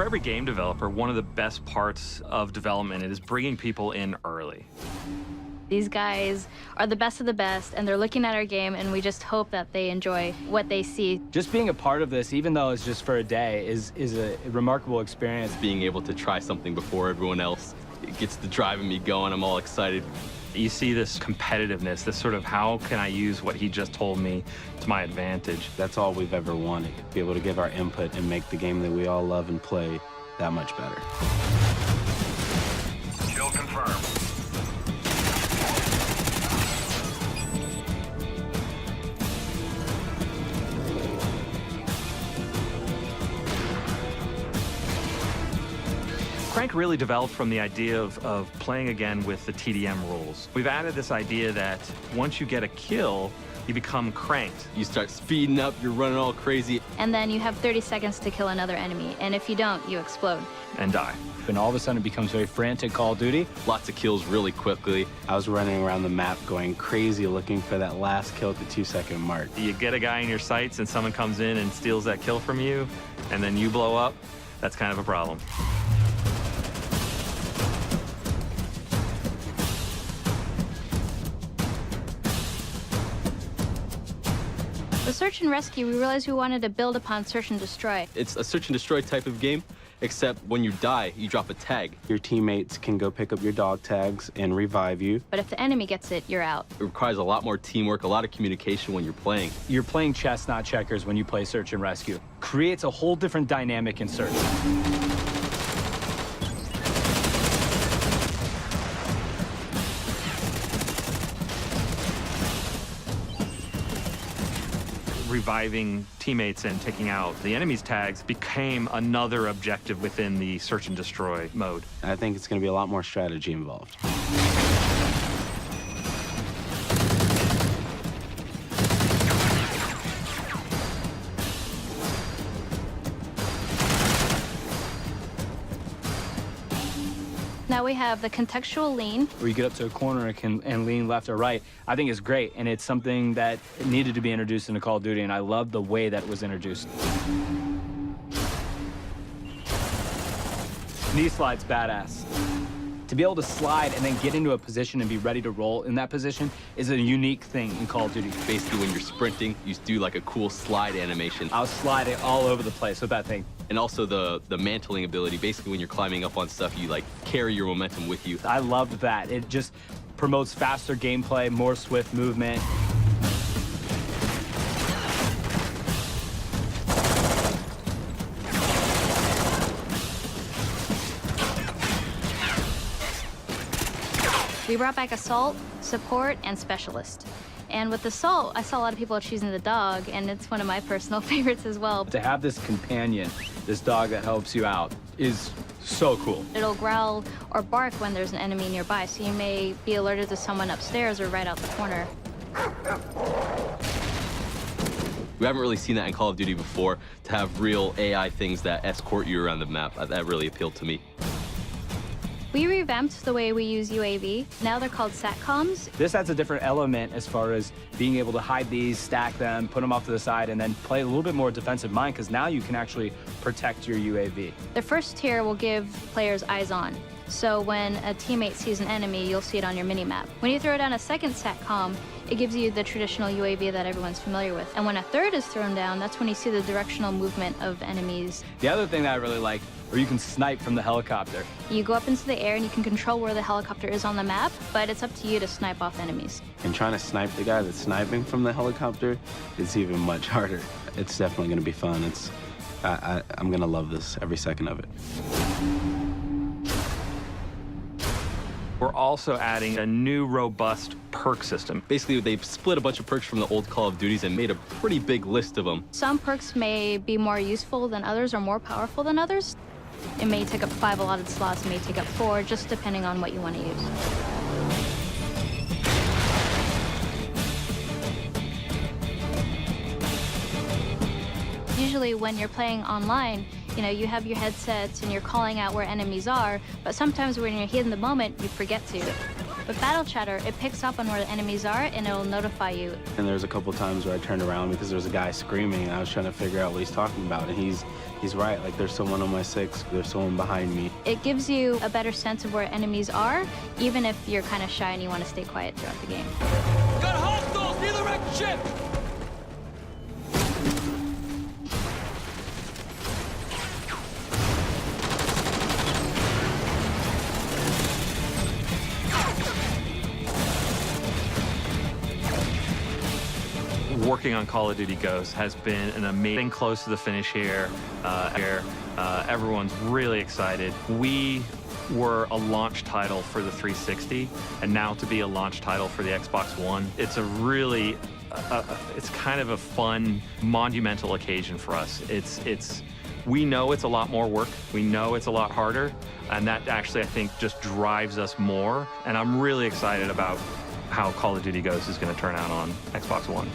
For every game developer, one of the best parts of development is bringing people in early. These guys are the best of the best, and they're looking at our game, and we just hope that they enjoy what they see. Just being a part of this, even though it's just for a day, is a remarkable experience. Being able to try something before everyone else, it gets the driving me going. I'm all excited. You see this competitiveness, this sort of how can I use what he just told me to my advantage. That's all we've ever wanted, be able to give our input and make the game that we all love and play that much better. Kill confirmed. Crank really developed from the idea of playing again with the TDM rules. We've added this idea that once you get a kill, you become cranked. You start speeding up, you're running all crazy. And then you have 30 seconds to kill another enemy, and if you don't, you explode. And die. And all of a sudden it becomes very frantic Call of Duty. Lots of kills really quickly. I was running around the map going crazy looking for that last kill at the 2-second mark. You get a guy in your sights and someone comes in and steals that kill from you, and then you blow up, that's kind of a problem. With Search and Rescue, we realized we wanted to build upon Search and Destroy. It's a search and destroy type of game, except when you die, you drop a tag. Your teammates can go pick up your dog tags and revive you. But if the enemy gets it, you're out. It requires a lot more teamwork, a lot of communication when you're playing. You're playing chess, not checkers, when you play Search and Rescue. Creates a whole different dynamic in Search. Reviving teammates and taking out the enemy's tags became another objective within the search and destroy mode. I think it's going to be a lot more strategy involved. Now we have the contextual lean. Where you get up to a corner and lean left or right. I think it's great, and it's something that needed to be introduced into Call of Duty, and I love the way that it was introduced. Knee slide's badass. To be able to slide and then get into a position and be ready to roll in that position is a unique thing in Call of Duty. Basically, when you're sprinting, you do like a cool slide animation. I was sliding all over the place with that thing. And also the mantling ability. Basically, when you're climbing up on stuff, you like carry your momentum with you. I loved that. It just promotes faster gameplay, more swift movement. We brought back Assault, Support, and Specialist. And with Assault, I saw a lot of people choosing the dog, and it's one of my personal favorites as well. To have this companion, this dog that helps you out, is so cool. It'll growl or bark when there's an enemy nearby, so you may be alerted to someone upstairs or right out the corner. We haven't really seen that in Call of Duty before, to have real AI things that escort you around the map. That really appealed to me. We revamped the way we use UAV. Now they're called SATCOMs. This adds a different element as far as being able to hide these, stack them, put them off to the side, and then play a little bit more defensive mind, because now you can actually protect your UAV. The first tier will give players eyes on. So when a teammate sees an enemy, you'll see it on your minimap. When you throw down a second SATCOM, it gives you the traditional UAV that everyone's familiar with. And when a third is thrown down, that's when you see the directional movement of enemies. The other thing that I really like, where you can snipe from the helicopter. You go up into the air and you can control where the helicopter is on the map, but it's up to you to snipe off enemies. And trying to snipe the guy that's sniping from the helicopter is even much harder. It's definitely going to be fun. I'm going to love this every second of it. We're also adding a new robust perk system. Basically, they've split a bunch of perks from the old Call of Duties and made a pretty big list of them. Some perks may be more useful than others or more powerful than others. It may take up 5 allotted slots, it may take up 4, just depending on what you want to use. Usually when you're playing online, you have your headsets and you're calling out where enemies are, but sometimes when you're here in the moment, you forget to. With Battle Chatter, it picks up on where the enemies are and it'll notify you. And there's a couple times where I turned around because there was a guy screaming and I was trying to figure out what he's talking about. And he's right, like there's someone on my 6, there's someone behind me. It gives you a better sense of where enemies are, even if you're kind of shy and you want to stay quiet throughout the game. Got hostiles near the wrecked ship! Working on Call of Duty Ghosts has been an amazing, close to the finish here. Everyone's really excited. We were a launch title for the 360, and now to be a launch title for the Xbox One, it's a really, it's kind of a fun, monumental occasion for us. We know it's a lot more work. We know it's a lot harder, and that actually, I think, just drives us more. And I'm really excited about how Call of Duty Ghosts is going to turn out on Xbox One.